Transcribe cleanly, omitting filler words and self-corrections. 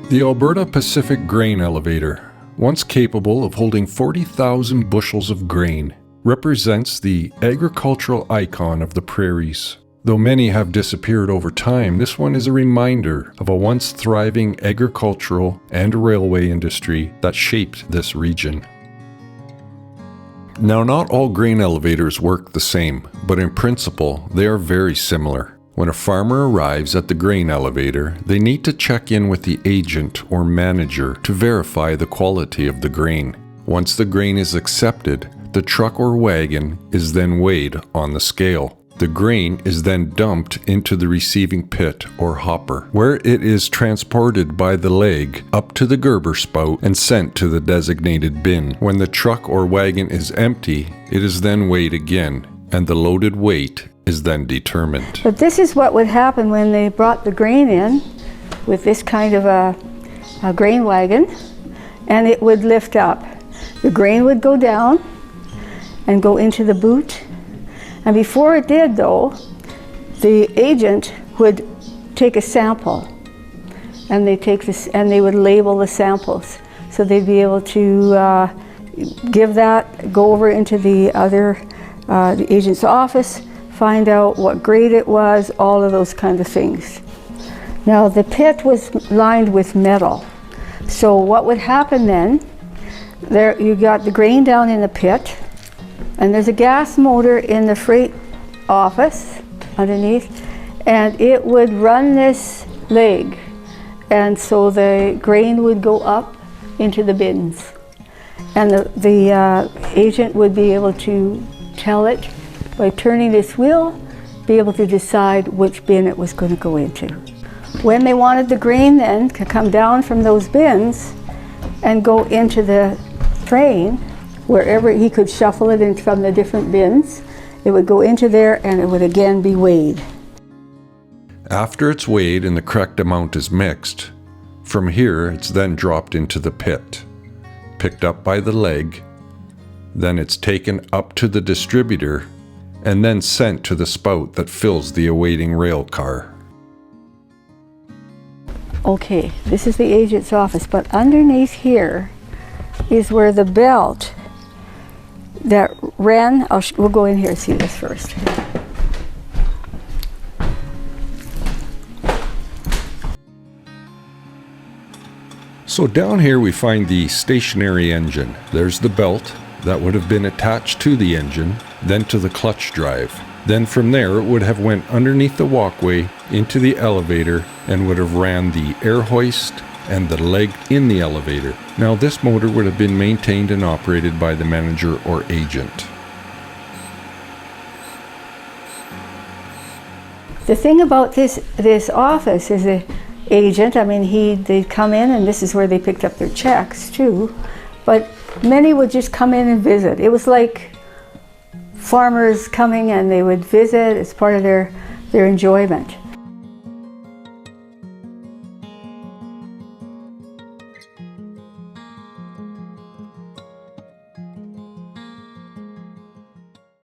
The Alberta Pacific Grain Elevator, once capable of holding 40,000 bushels of grain, represents the agricultural icon of the prairies. Though many have disappeared over time, this one is a reminder of a once thriving agricultural and railway industry that shaped this region. Now, not all grain elevators work the same, but in principle, they are very similar. When a farmer arrives at the grain elevator, they need to check in with the agent or manager to verify the quality of the grain. Once the grain is accepted, the truck or wagon is then weighed on the scale. The grain is then dumped into the receiving pit or hopper, where it is transported by the leg up to the Gerber spout and sent to the designated bin. When the truck or wagon is empty, it is then weighed again, and the loaded weight is then determined. But this is what would happen when they brought the grain in with this kind of a grain wagon, and it would lift up. The grain would go down and go into the boot, and before it did though, the agent would take a sample, and they would label the samples, so they'd be able to give that, go over into the agent's office, find out what grade it was, all of those kind of things. Now the pit was lined with metal, so what would happen then, there you got the grain down in the pit, and there's a gas motor in the freight office underneath, and it would run this leg, and so the grain would go up into the bins, and the agent would be able to tell it by turning this wheel, be able to decide which bin it was going to go into. When they wanted the grain then to come down from those bins and go into the train, wherever he could shuffle it in from the different bins, it would go into there and it would again be weighed. After it's weighed and the correct amount is mixed, from here it's then dropped into the pit, picked up by the leg, then it's taken up to the distributor and then sent to the spout that fills the awaiting rail car. Okay, this is the agent's office, but underneath here is where the belt that ran, we'll go in here and see this first. So down here we find the stationary engine. There's the belt that would have been attached to the engine, then to the clutch drive. Then from there it would have went underneath the walkway into the elevator and would have ran the air hoist and the leg in the elevator. Now this motor would have been maintained and operated by the manager or agent. The thing about this office is the agent, I mean they'd come in and this is where they picked up their checks too, but many would just come in and visit. It was like farmers coming and they would visit as part of their enjoyment.